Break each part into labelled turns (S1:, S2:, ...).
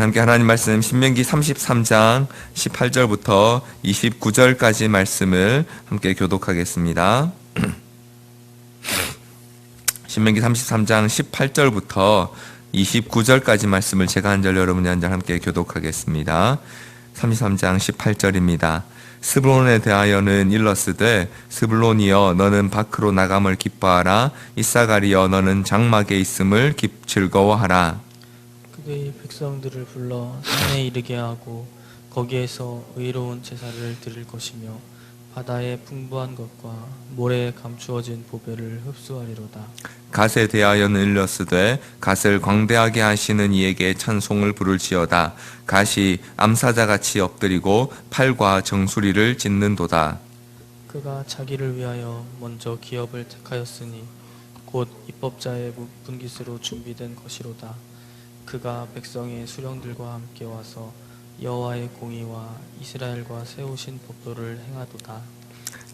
S1: 함께 하나님 말씀 신명기 33장 18절부터 29절까지 말씀을 함께 교독하겠습니다. 신명기 33장 18절부터 29절까지 말씀을 제가 한 절 여러분이 한 절 함께 교독하겠습니다. 33장 18절입니다. 스불론에 대하여는 일러스되 스불론이여 너는 밖으로 나감을 기뻐하라. 이사가리여 너는 장막에 있음을 즐거워하라.
S2: 그의 백성들을 불러 산에 이르게 하고 거기에서 의로운 제사를 드릴 것이며 바다의 풍부한 것과 모래에 감추어진 보배를 흡수하리로다.
S1: 갓에 대하여는 일러스되 갓을 광대하게 하시는 이에게 찬송을 부를지어다. 갓이 암사자같이 엎드리고 팔과 정수리를 찢는도다.
S2: 그가 자기를 위하여 먼저 기업을 택하였으니 곧 입법자의 분깃으로 준비된 것이로다. 그가 백성의 수령들과 함께 와서 여호와의 공의와 이스라엘과 세우신 법도를 행하도다.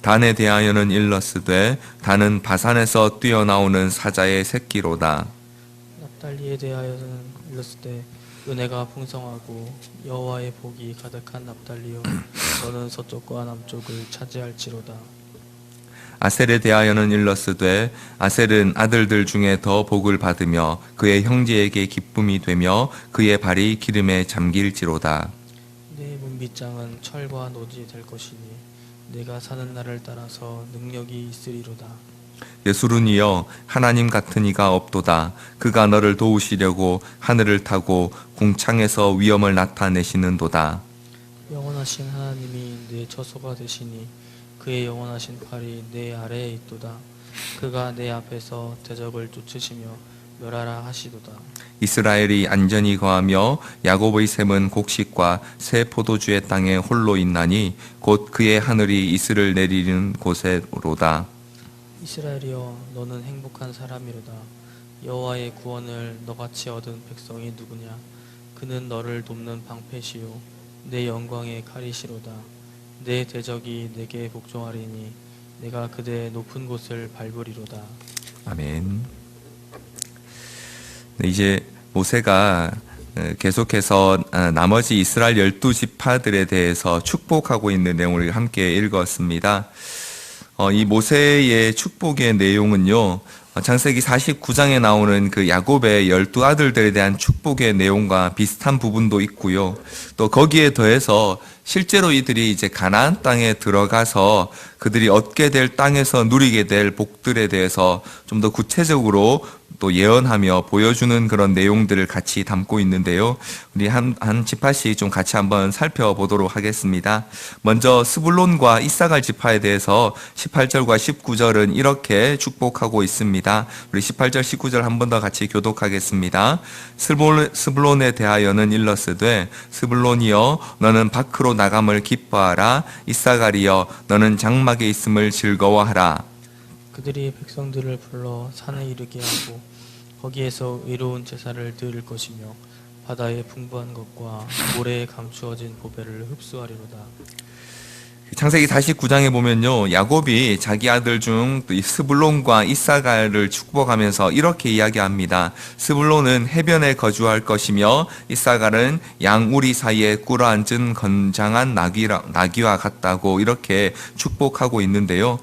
S1: 단에 대하여는 일러스되 단은 바산에서 뛰어나오는 사자의 새끼로다.
S2: 납달리에 대하여는 일러스되 은혜가 풍성하고 여호와의 복이 가득한 납달리요 너는 서쪽과 남쪽을 차지할지로다.
S1: 아셀에 대하여는 일러스되 아셀은 아들들 중에 더 복을 받으며 그의 형제에게 기쁨이 되며 그의 발이 기름에 잠길지로다.
S2: 내 문빗장은 철과 노지 될 것이니 내가 사는 날을 따라서 능력이 있으리로다.
S1: 예수run이여 하나님 같은 이가 없도다. 그가 너를 도우시려고 하늘을 타고 궁창에서 위엄을 나타내시는도다.
S2: 영원하신 하나님이 내 처소가 되시니 그의 영원하신 팔이 내 아래에 있도다. 그가 내 앞에서 대적을 쫓으시며 멸하라 하시도다.
S1: 이스라엘이 안전히 거하며 야곱의 샘은 곡식과 새 포도주의 땅에 홀로 있나니 곧 그의 하늘이 이슬을 내리는 곳에로다.
S2: 이스라엘이여 너는 행복한 사람이로다. 여호와의 구원을 너같이 얻은 백성이 누구냐. 그는 너를 돕는 방패시요 내 영광의 칼이시로다. 내 대적이 내게 복종하리니 내가 그대의 높은 곳을 밟으리로다.
S1: 아멘. 네, 이제 모세가 계속해서 나머지 이스라엘 12지파들에 대해서 축복하고 있는 내용을 함께 읽었습니다. 이 모세의 축복의 내용은요, 창세기 49장에 나오는 그 야곱의 12아들들에 대한 축복의 내용과 비슷한 부분도 있고요. 또 거기에 더해서 실제로 이들이 이제 가나안 땅에 들어가서 그들이 얻게 될 땅에서 누리게 될 복들에 대해서 좀 더 구체적으로 또 예언하며 보여주는 그런 내용들을 같이 담고 있는데요. 우리 한 지파씩 좀 같이 한번 살펴보도록 하겠습니다. 먼저 스불론과 이사갈 지파에 대해서 18절과 19절은 이렇게 축복하고 있습니다. 우리 18절, 19절 한 번 더 같이 교독하겠습니다. 스불론에 대하여는 일러스되 스불론이여 너는 밖으로 나감을 기뻐하라. 이사갈이여 너는 장막에 있음을 즐거워하라.
S2: 그들이 백성들을 불러 산에 이르게 하고 거기에서 의로운 제사를 드릴 것이며 바다의 풍부한 것과 모래에 감추어진 보배를 흡수하리로다.
S1: 창세기 49장에 보면요, 야곱이 자기 아들 중 스불론과 이사갈을 축복하면서 이렇게 이야기합니다. 스불론은 해변에 거주할 것이며 이사갈은 양우리 사이에 꿇어앉은 건장한 나귀와 같다고 이렇게 축복하고 있는데요.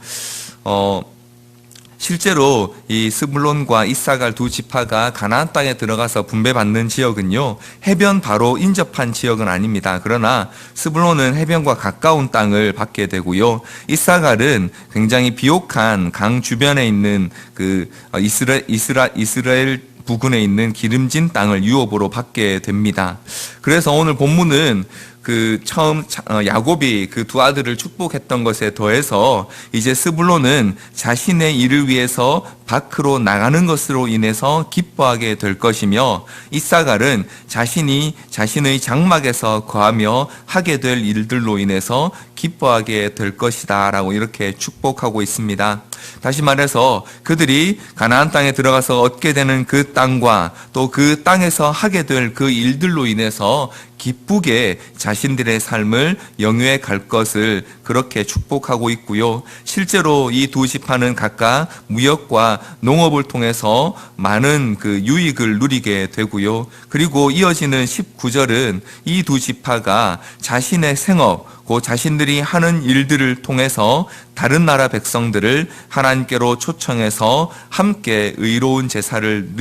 S1: 실제로 이 스불론과 이사갈 두 지파가 가나안 땅에 들어가서 분배받는 지역은요, 해변 바로 인접한 지역은 아닙니다. 그러나 스불론은 해변과 가까운 땅을 받게 되고요, 이사갈은 굉장히 비옥한 강 주변에 있는 그 이스라엘 부근에 있는 기름진 땅을 유업으로 받게 됩니다. 그래서 오늘 본문은 그 처음 야곱이 그 두 아들을 축복했던 것에 더해서 이제 스불론은 자신의 일을 위해서 밖으로 나가는 것으로 인해서 기뻐하게 될 것이며 이사갈은 자신이 자신의 장막에서 거하며 하게 될 일들로 인해서 기뻐하게 될 것이다 라고 이렇게 축복하고 있습니다. 다시 말해서 그들이 가나안 땅에 들어가서 얻게 되는 그 땅과 또 그 땅에서 하게 될 그 일들로 인해서 기쁘게 자신들의 삶을 영유해 갈 것을 그렇게 축복하고 있고요. 실제로 이 두 지파는 각각 무역과 농업을 통해서 많은 그 유익을 누리게 되고요. 그리고 이어지는 19절은 이 두 지파가 자신의 생업, 그 자신들이 하는 일들을 통해서 다른 나라 백성들을 하나님께로 초청해서 함께 의로운 제사를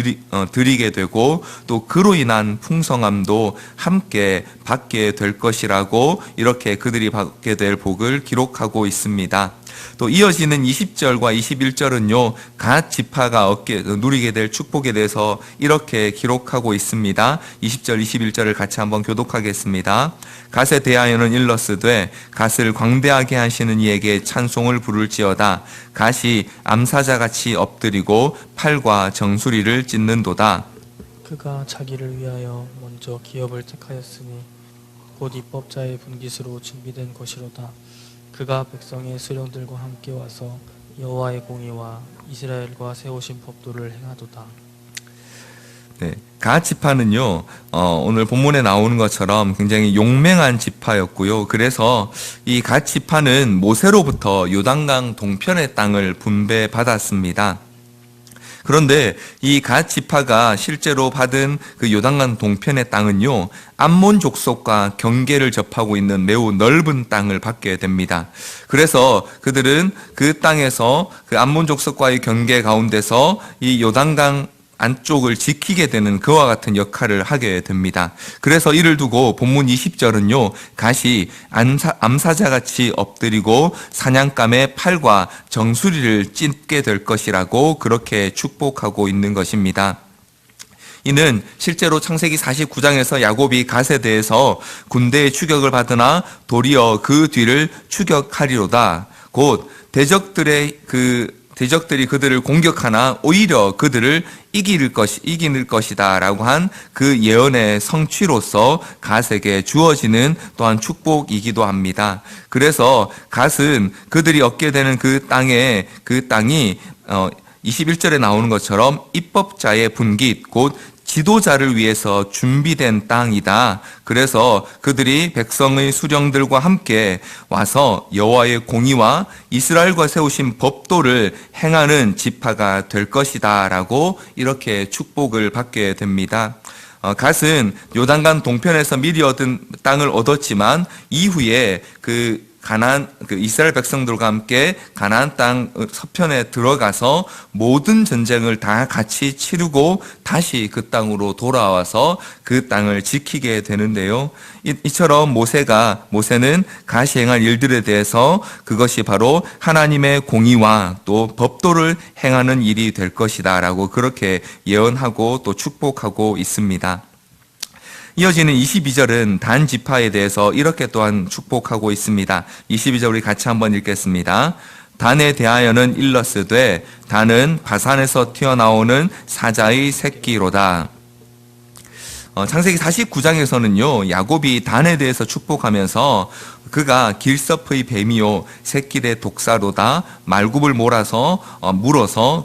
S1: 드리게 되고 또 그로 인한 풍성함도 함께 받게 될 것이라고 이렇게 그들이 받게 될 복을 기록하고 있습니다. 또 이어지는 20절과 21절은요, 갓 지파가 누리게 될 축복에 대해서 이렇게 기록하고 있습니다. 20절, 21절을 같이 한번 교독하겠습니다. 갓에 대하여는 일러스되 갓을 광대하게 하시는 이에게 찬송을 부를지어다. 갓이 암사자같이 엎드리고 팔과 정수리를 찢는도다.
S2: 그가 자기를 위하여 먼저 기업을 택하였으니 곧 입법자의 분깃으로 준비된 것이로다. 그가 백성의 수령들과 함께 와서 여호와의 공의와 이스라엘과 세우신 법도를 행하도다.
S1: 네, 갓 지파는요, 오늘 본문에 나오는 것처럼 굉장히 용맹한 지파였고요. 그래서 이 갓 지파는 모세로부터 요단강 동편의 땅을 분배받았습니다. 그런데 이 갓 지파가 실제로 받은 그 요단강 동편의 땅은요, 암몬 족속과 경계를 접하고 있는 매우 넓은 땅을 받게 됩니다. 그래서 그들은 그 땅에서 그 암몬 족속과의 경계 가운데서 이 요단강 안쪽을 지키게 되는 그와 같은 역할을 하게 됩니다. 그래서 이를 두고 본문 20절은요, 갓이 암사자같이 엎드리고 사냥감의 팔과 정수리를 찢게 될 것이라고 그렇게 축복하고 있는 것입니다. 이는 실제로 창세기 49장에서 야곱이 갓에 대해서 군대의 추격을 받으나 도리어 그 뒤를 추격하리로다. 곧 대적들이 그들을 공격하나 오히려 그들을 이길 것이다 라고 한 그 예언의 성취로서 갓에게 주어지는 또한 축복이기도 합니다. 그래서 갓은 그들이 얻게 되는 그 땅이 21절에 나오는 것처럼 입법자의 분깃, 곧 지도자를 위해서 준비된 땅이다. 그래서 그들이 백성의 수령들과 함께 와서 여호와의 공의와 이스라엘과 세우신 법도를 행하는 지파가 될 것이다 라고 이렇게 축복을 받게 됩니다. 갓은 요단강 동편에서 미리 얻은 땅을 얻었지만 이후에 이스라엘 백성들과 함께 가나안 땅 서편에 들어가서 모든 전쟁을 다 같이 치르고 다시 그 땅으로 돌아와서 그 땅을 지키게 되는데요. 이처럼 모세는 갓이 행할 일들에 대해서 그것이 바로 하나님의 공의와 또 법도를 행하는 일이 될 것이다 라고 그렇게 예언하고 또 축복하고 있습니다. 이어지는 22절은 단 지파에 대해서 이렇게 또한 축복하고 있습니다. 22절 우리 같이 한번 읽겠습니다. 단에 대하여는 일러스되 단은 바산에서 튀어나오는 사자의 새끼로다. 창세기 49장에서는요, 야곱이 단에 대해서 축복하면서 그가 길섭의 뱀이요 새끼의 독사로다 말굽을 물어서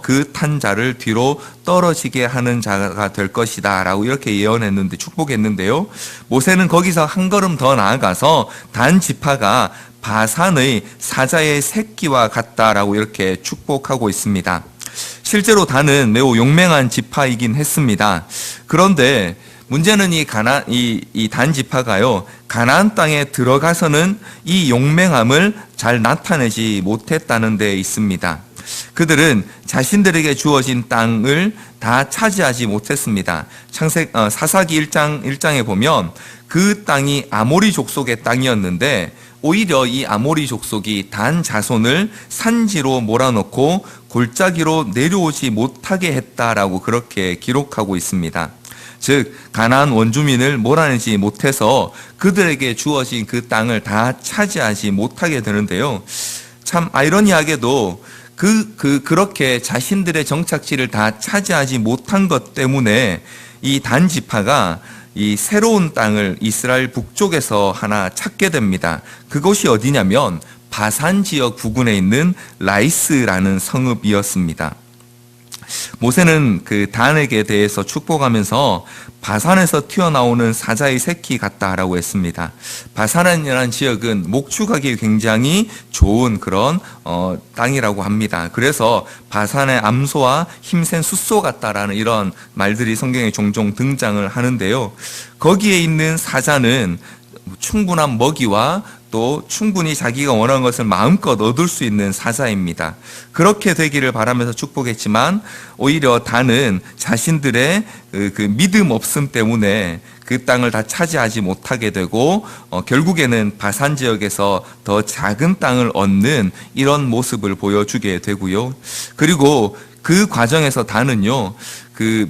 S1: 그 탄 자를 뒤로 떨어지게 하는 자가 될 것이다 라고 이렇게 예언했는데 축복했는데요. 모세는 거기서 한 걸음 더 나아가서 단 지파가 바산의 사자의 새끼와 같다라고 이렇게 축복하고 있습니다. 실제로 단은 매우 용맹한 지파이긴 했습니다. 그런데 문제는 이 단 지파가요, 가나안 땅에 들어가서는 이 용맹함을 잘 나타내지 못했다는 데 있습니다. 그들은 자신들에게 주어진 땅을 다 차지하지 못했습니다. 사사기 1장에 보면 그 땅이 아모리 족속의 땅이었는데 오히려 이 아모리 족속이 단 자손을 산지로 몰아넣고 골짜기로 내려오지 못하게 했다라고 그렇게 기록하고 있습니다. 즉 가나안 원주민을 몰아내지 못해서 그들에게 주어진 그 땅을 다 차지하지 못하게 되는데요. 참 아이러니하게도 그렇게 자신들의 정착지를 다 차지하지 못한 것 때문에 이 단 지파가 이 새로운 땅을 이스라엘 북쪽에서 하나 찾게 됩니다. 그곳이 어디냐면 바산 지역 부근에 있는 라이스라는 성읍이었습니다. 모세는 그 단에게 대해서 축복하면서 바산에서 튀어나오는 사자의 새끼 같다라고 했습니다. 바산이라는 지역은 목축하기 굉장히 좋은 그런 땅이라고 합니다. 그래서 바산의 암소와 힘센 숫소 같다라는 이런 말들이 성경에 종종 등장을 하는데요. 거기에 있는 사자는 충분한 먹이와 또 충분히 자기가 원하는 것을 마음껏 얻을 수 있는 사자입니다. 그렇게 되기를 바라면서 축복했지만 오히려 단은 자신들의 그 믿음 없음 때문에 그 땅을 다 차지하지 못하게 되고 결국에는 바산 지역에서 더 작은 땅을 얻는 이런 모습을 보여주게 되고요. 그리고 그 과정에서 단은요, 그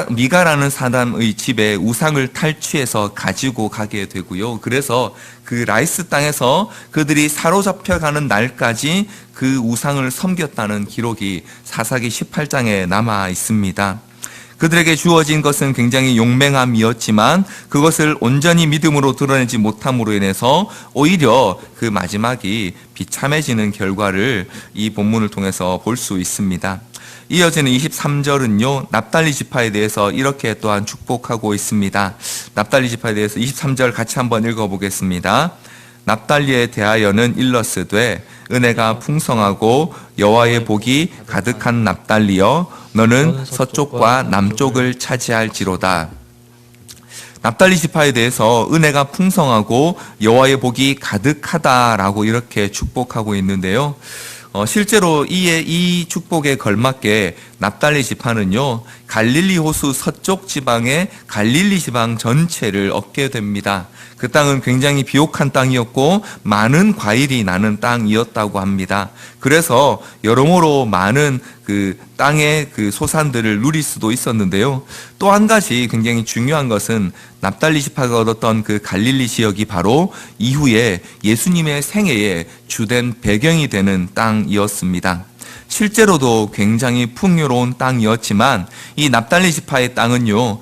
S1: 미가라는 사람의 집에 우상을 탈취해서 가지고 가게 되고요. 그래서 그 라이스 땅에서 그들이 사로잡혀가는 날까지 그 우상을 섬겼다는 기록이 사사기 18장에 남아 있습니다. 그들에게 주어진 것은 굉장히 용맹함이었지만 그것을 온전히 믿음으로 드러내지 못함으로 인해서 오히려 그 마지막이 비참해지는 결과를 이 본문을 통해서 볼 수 있습니다. 이어지는 23절은요, 납달리 지파에 대해서 이렇게 또한 축복하고 있습니다. 납달리 지파에 대해서 23절 같이 한번 읽어보겠습니다. 납달리에 대하여는 일러스되 은혜가 풍성하고 여호와의 복이 가득한 납달리여 너는 서쪽과 남쪽을 차지할지로다. 납달리 지파에 대해서 은혜가 풍성하고 여호와의 복이 가득하다라고 이렇게 축복하고 있는데요. 실제로 이 축복에 걸맞게 납달리 지파는요, 갈릴리 호수 서쪽 지방의 갈릴리 지방 전체를 얻게 됩니다. 그 땅은 굉장히 비옥한 땅이었고 많은 과일이 나는 땅이었다고 합니다. 그래서 여러모로 많은 그 땅의 그 소산들을 누릴 수도 있었는데요. 또 한 가지 굉장히 중요한 것은 납달리 지파가 얻었던 그 갈릴리 지역이 바로 이후에 예수님의 생애의 주된 배경이 되는 땅이었습니다. 실제로도 굉장히 풍요로운 땅이었지만 이 납달리 지파의 땅은요,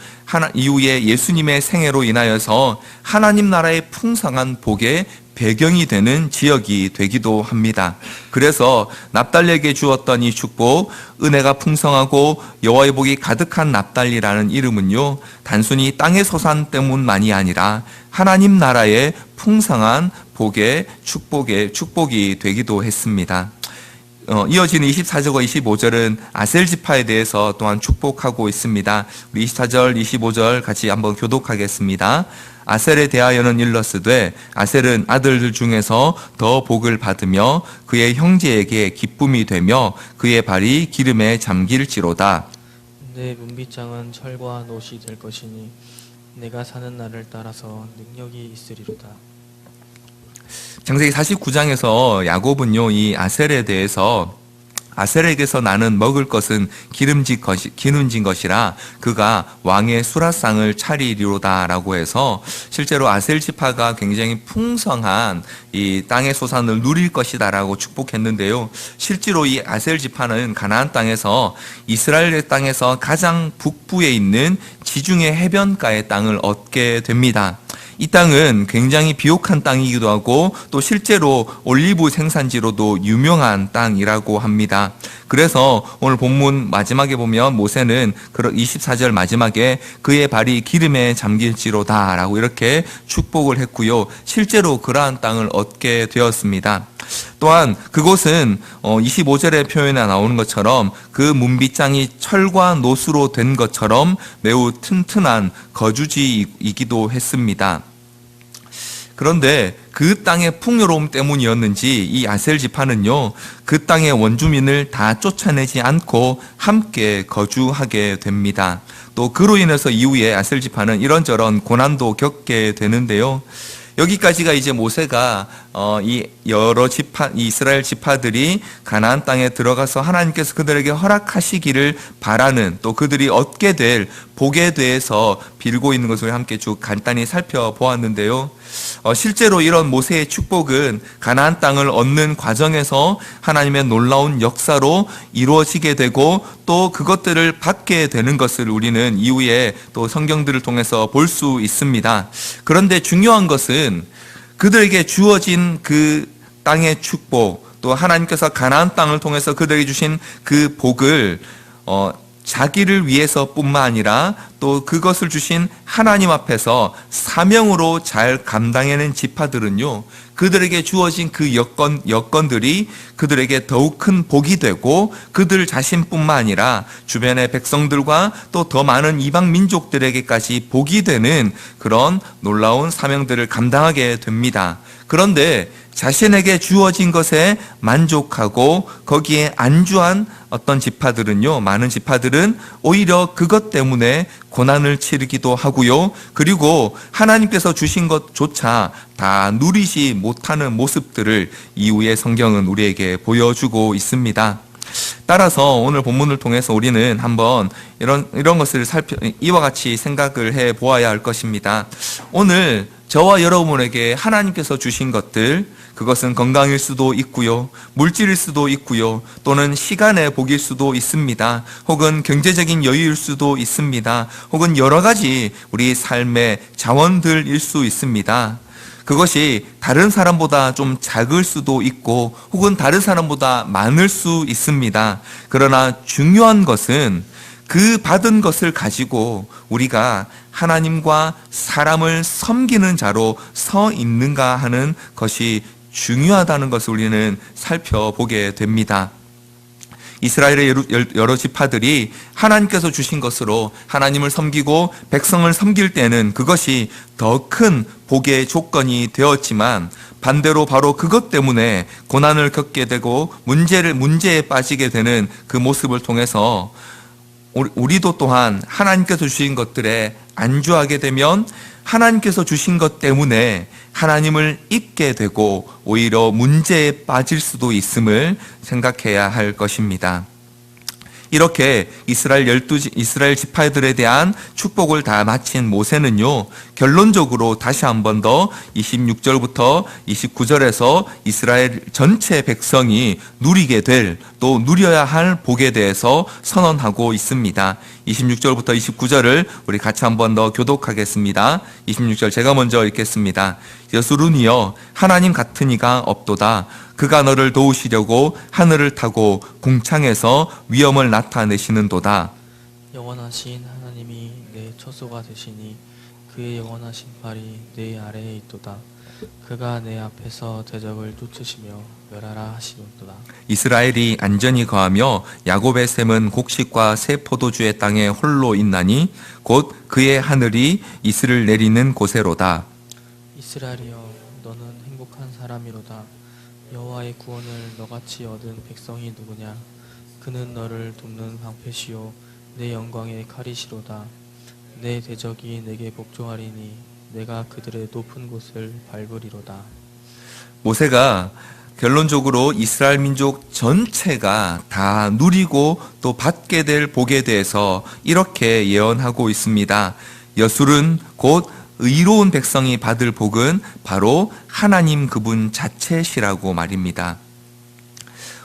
S1: 이후에 예수님의 생애로 인하여서 하나님 나라의 풍성한 복의 배경이 되는 지역이 되기도 합니다. 그래서 납달리에게 주었던 이 축복, 은혜가 풍성하고 여호와의 복이 가득한 납달리라는 이름은요, 단순히 땅의 소산 때문만이 아니라 하나님 나라의 풍성한 복의 축복이 되기도 했습니다. 이어지는 24절과 25절은 아셀 지파에 대해서 또한 축복하고 있습니다. 우리 24절, 25절 같이 한번 교독하겠습니다. 아셀에 대하여는 일러스되 아셀은 아들들 중에서 더 복을 받으며 그의 형제에게 기쁨이 되며 그의 발이 기름에 잠길지로다.
S2: 내 문빗장은 철과 노시 될 것이니 내가 사는 날을 따라서 능력이 있으리로다.
S1: 창세기 49장에서 야곱은요, 이 아셀에 대해서 아셀에게서 나는 먹을 것은 기름진 것이라 그가 왕의 수라상을 차리리로다 라고 해서 실제로 아셀 지파가 굉장히 풍성한 이 땅의 소산을 누릴 것이다 라고 축복했는데요. 실제로 이 아셀 지파는 가나안 땅에서 이스라엘 땅에서 가장 북부에 있는 지중해 해변가의 땅을 얻게 됩니다. 이 땅은 굉장히 비옥한 땅이기도 하고 또 실제로 올리브 생산지로도 유명한 땅이라고 합니다. 그래서 오늘 본문 마지막에 보면 모세는 24절 마지막에 그의 발이 기름에 잠길지로다 라고 이렇게 축복을 했고요. 실제로 그러한 땅을 얻게 되었습니다. 또한 그곳은 25절의 표현에 나오는 것처럼 그 문빗장이 철과 노수로 된 것처럼 매우 튼튼한 거주지이기도 했습니다. 그런데 그 땅의 풍요로움 때문이었는지 이 아셀 지파는요, 그 땅의 원주민을 다 쫓아내지 않고 함께 거주하게 됩니다. 또 그로 인해서 이후에 아셀 지파는 이런저런 고난도 겪게 되는데요. 여기까지가 이제 모세가 이 여러 이스라엘 지파들이 가나안 땅에 들어가서 하나님께서 그들에게 허락하시기를 바라는 또 그들이 얻게 될 복에 대해서 빌고 있는 것을 함께 쭉 간단히 살펴보았는데요. 실제로 이런 모세의 축복은 가나안 땅을 얻는 과정에서 하나님의 놀라운 역사로 이루어지게 되고 또 그것들을 받게 되는 것을 우리는 이후에 또 성경들을 통해서 볼 수 있습니다. 그런데 중요한 것은 그들에게 주어진 그 땅의 축복, 또 하나님께서 가나안 땅을 통해서 그들에게 주신 그 복을 자기를 위해서뿐만 아니라 또 그것을 주신 하나님 앞에서 사명으로 잘 감당해낸 지파들은요, 그들에게 주어진 그 여건들이 그들에게 더욱 큰 복이 되고 그들 자신뿐만 아니라 주변의 백성들과 또 더 많은 이방 민족들에게까지 복이 되는 그런 놀라운 사명들을 감당하게 됩니다. 그런데 자신에게 주어진 것에 만족하고 거기에 안주한 어떤 지파들은요, 많은 지파들은 오히려 그것 때문에 고난을 치르기도 하고요. 그리고 하나님께서 주신 것조차 다 누리지 못하는 모습들을 이후에 성경은 우리에게 보여주고 있습니다. 따라서 오늘 본문을 통해서 우리는 한번 이런 것을 이와 같이 생각을 해 보아야 할 것입니다. 오늘 저와 여러분에게 하나님께서 주신 것들, 그것은 건강일 수도 있고요, 물질일 수도 있고요, 또는 시간의 복일 수도 있습니다. 혹은 경제적인 여유일 수도 있습니다. 혹은 여러 가지 우리 삶의 자원들일 수 있습니다. 그것이 다른 사람보다 좀 작을 수도 있고 혹은 다른 사람보다 많을 수 있습니다. 그러나 중요한 것은 그 받은 것을 가지고 우리가 하나님과 사람을 섬기는 자로 서 있는가 하는 것이 중요하다는 것을 우리는 살펴보게 됩니다. 이스라엘의 여러 지파들이 하나님께서 주신 것으로 하나님을 섬기고 백성을 섬길 때는 그것이 더 큰 복의 조건이 되었지만, 반대로 바로 그것 때문에 고난을 겪게 되고 문제에 빠지게 되는 그 모습을 통해서 우리도 또한 하나님께서 주신 것들에 안주하게 되면 하나님께서 주신 것 때문에 하나님을 잊게 되고 오히려 문제에 빠질 수도 있음을 생각해야 할 것입니다. 이렇게 이스라엘 지파들에 대한 축복을 다 마친 모세는요, 결론적으로 다시 한 번 더 26절부터 29절에서 이스라엘 전체 백성이 누리게 될, 또 누려야 할 복에 대해서 선언하고 있습니다. 26절부터 29절을 우리 같이 한 번 더 교독하겠습니다. 26절 제가 먼저 읽겠습니다. 여수룬이여, 하나님 같은 이가 없도다. 그가 너를 도우시려고 하늘을 타고 궁창에서 위엄을 나타내시는도다.
S2: 영원하신 하나님이 내 처소가 되시니 그의 영원하신 팔이 내 아래에 있도다. 그가 내 앞에서 대적을 쫓으시며 멸하라 하시는도다.
S1: 이스라엘이 안전히 거하며 야곱의 샘은 곡식과 새 포도주의 땅에 홀로 있나니 곧 그의 하늘이 이슬을 내리는 곳에로다.
S2: 이스라엘이여, 너는 행복한 사람이로다. 여호와의 구원을 너같이 얻은 백성이 누구냐? 그는 너를 돕는 방패시요 내 영광의 칼이시로다. 내 대적이 내게 복종하리니 내가 그들의 높은 곳을 밟으리로다.
S1: 모세가 결론적으로 이스라엘 민족 전체가 다 누리고 또 받게 될 복에 대해서 이렇게 예언하고 있습니다. 여술은 곧 의로운 백성이 받을 복은 바로 하나님 그분 자체시라고 말입니다.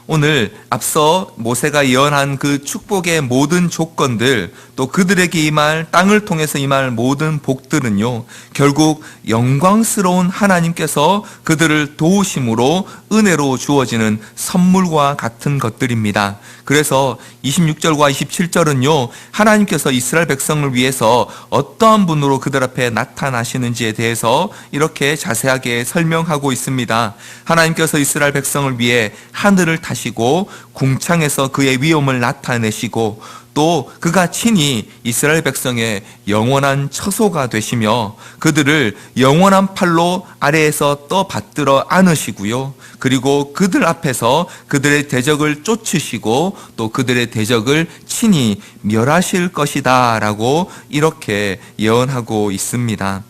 S1: 오늘 앞서 모세가 예언한 그 축복의 모든 조건들, 또 그들에게 임할, 땅을 통해서 임할 모든 복들은요, 결국 영광스러운 하나님께서 그들을 도우심으로 은혜로 주어지는 선물과 같은 것들입니다. 그래서 26절과 27절은요, 하나님께서 이스라엘 백성을 위해서 어떠한 분으로 그들 앞에 나타나시는지에 대해서 이렇게 자세하게 설명하고 있습니다. 하나님께서 이스라엘 백성을 위해 하늘을 타시고 궁창에서 그의 위엄을 나타내시고 또 그가 친히 이스라엘 백성의 영원한 처소가 되시며 그들을 영원한 팔로 아래에서 떠받들어 안으시고요. 그리고 그들 앞에서 그들의 대적을 쫓으시고 또 그들의 대적을 친히 멸하실 것이다 라고 이렇게 예언하고 있습니다.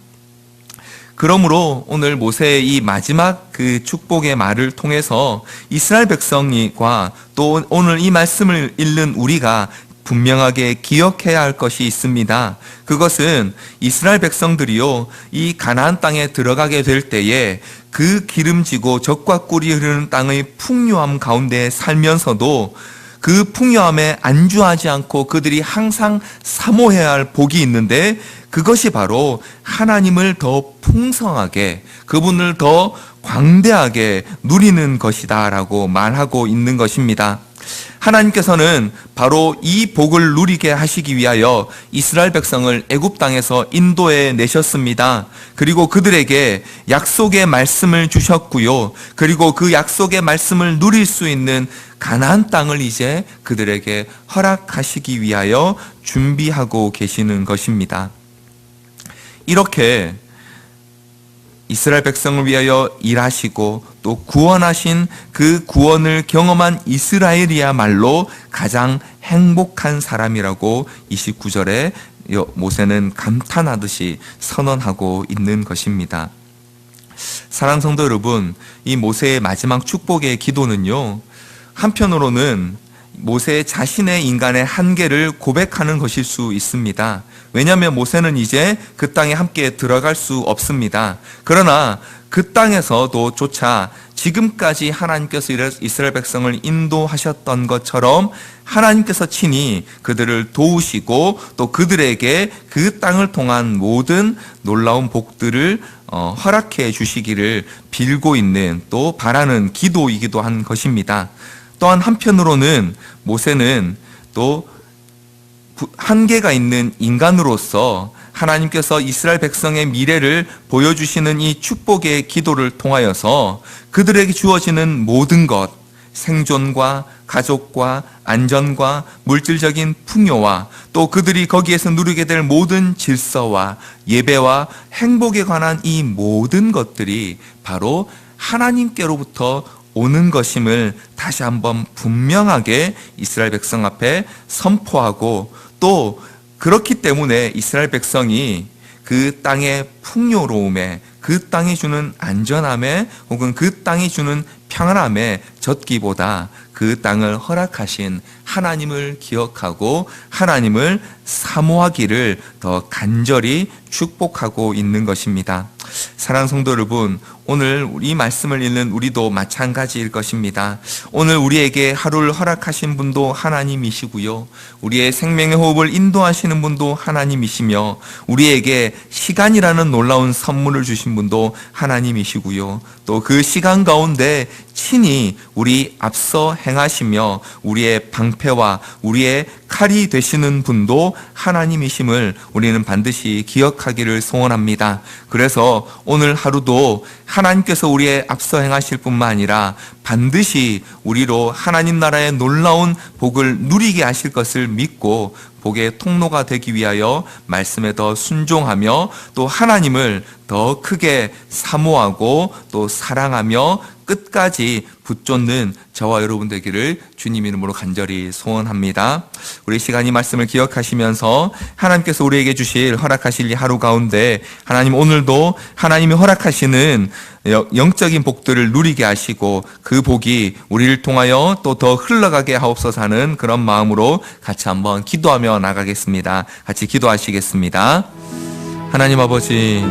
S1: 그러므로 오늘 모세의 이 마지막 그 축복의 말을 통해서 이스라엘 백성과 또 오늘 이 말씀을 읽는 우리가 분명하게 기억해야 할 것이 있습니다. 그것은 이스라엘 백성들이요, 이 가나안 땅에 들어가게 될 때에 그 기름지고 젖과 꿀이 흐르는 땅의 풍요함 가운데 살면서도 그 풍요함에 안주하지 않고 그들이 항상 사모해야 할 복이 있는데, 그것이 바로 하나님을 더 풍성하게, 그분을 더 광대하게 누리는 것이다 라고 말하고 있는 것입니다. 하나님께서는 바로 이 복을 누리게 하시기 위하여 이스라엘 백성을 애굽 땅에서 인도해 내셨습니다. 그리고 그들에게 약속의 말씀을 주셨고요. 그리고 그 약속의 말씀을 누릴 수 있는 가나안 땅을 이제 그들에게 허락하시기 위하여 준비하고 계시는 것입니다. 이렇게 이스라엘 백성을 위하여 일하시고 또 구원하신 그 구원을 경험한 이스라엘이야말로 가장 행복한 사람이라고 29절에 모세는 감탄하듯이 선언하고 있는 것입니다. 사랑하는 성도 여러분, 이 모세의 마지막 축복의 기도는요, 한편으로는 모세 자신의 인간의 한계를 고백하는 것일 수 있습니다. 왜냐하면 모세는 이제 그 땅에 함께 들어갈 수 없습니다. 그러나 그 땅에서도 조차 지금까지 하나님께서 이스라엘 백성을 인도하셨던 것처럼 하나님께서 친히 그들을 도우시고 또 그들에게 그 땅을 통한 모든 놀라운 복들을 허락해 주시기를 빌고 있는 또 바라는 기도이기도 한 것입니다. 또한 한편으로는 모세는 또 한계가 있는 인간으로서 하나님께서 이스라엘 백성의 미래를 보여주시는 이 축복의 기도를 통하여서 그들에게 주어지는 모든 것, 생존과 가족과 안전과 물질적인 풍요와 또 그들이 거기에서 누리게 될 모든 질서와 예배와 행복에 관한 이 모든 것들이 바로 하나님께로부터 오는 것임을 다시 한번 분명하게 이스라엘 백성 앞에 선포하고 또 그렇기 때문에 이스라엘 백성이 그 땅의 풍요로움에 그 땅이 주는 안전함에 혹은 그 땅이 주는 평안함에 젖기보다 그 땅을 허락하신 하나님을 기억하고 하나님을 사모하기를 더 간절히 축복하고 있는 것입니다. 사랑하는 성도 여러분, 오늘 이 말씀을 읽는 우리도 마찬가지일 것입니다. 오늘 우리에게 하루를 허락하신 분도 하나님이시고요. 우리의 생명의 호흡을 인도하시는 분도 하나님이시며 우리에게 시간이라는 놀라운 선물을 주신 분도 하나님이시고요. 또 그 시간 가운데 친히 우리 앞서 행하시며 우리의 방패와 우리의 칼이 되시는 분도 하나님이심을 우리는 반드시 기억하기를 소원합니다. 그래서 오늘 하루도 하나님께서 우리의 앞서 행하실 뿐만 아니라 반드시 우리로 하나님 나라의 놀라운 복을 누리게 하실 것을 믿고 복의 통로가 되기 위하여 말씀에 더 순종하며 또 하나님을 더 크게 사모하고 또 사랑하며 끝까지 붙쫓는 저와 여러분 되기를 주님 이름으로 간절히 소원합니다. 우리 시간 이 말씀을 기억하시면서 하나님께서 우리에게 주실 허락하실 이 하루 가운데 하나님 오늘도 하나님이 허락하시는 영적인 복들을 누리게 하시고 그 복이 우리를 통하여 또 더 흘러가게 하옵소서 하는 그런 마음으로 같이 한번 기도하며 나가겠습니다. 같이 기도하시겠습니다. 하나님 아버지,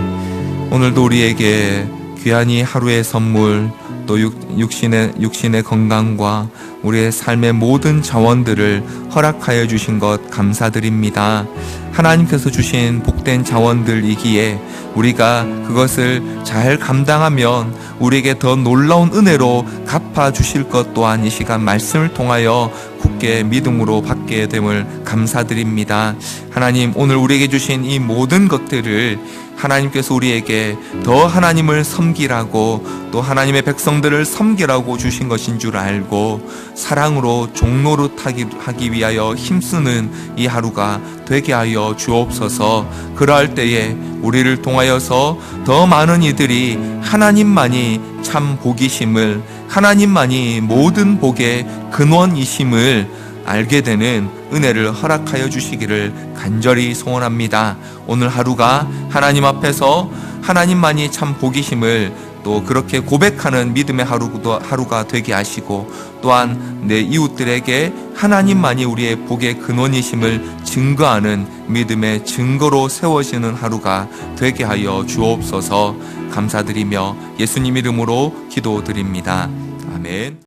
S1: 오늘도 우리에게 귀한 이 하루의 선물 또 육신의 건강과 우리의 삶의 모든 자원들을 허락하여 주신 것 감사드립니다. 하나님께서 주신 복된 자원들이기에 우리가 그것을 잘 감당하면 우리에게 더 놀라운 은혜로 갚아 주실 것 또한 이 시간 말씀을 통하여 굳게 믿음으로 받게 됨을 감사드립니다. 하나님, 오늘 우리에게 주신 이 모든 것들을 하나님께서 우리에게 더 하나님을 섬기라고 또 하나님의 백성들을 섬기라고 주신 것인 줄 알고 사랑으로 종노릇하기 위하여 힘쓰는 이 하루가 되게 하여 주옵소서. 그러할 때에 우리를 통하여서 더 많은 이들이 하나님만이 참 복이심을, 하나님만이 모든 복의 근원이심을 알게 되는 은혜를 허락하여 주시기를 간절히 소원합니다. 오늘 하루가 하나님 앞에서 하나님만이 참 복이심을 또 그렇게 고백하는 믿음의 하루가 되게 하시고 또한 내 이웃들에게 하나님만이 우리의 복의 근원이심을 증거하는 믿음의 증거로 세워지는 하루가 되게 하여 주옵소서. 감사드리며 예수님 이름으로 기도드립니다. 아멘.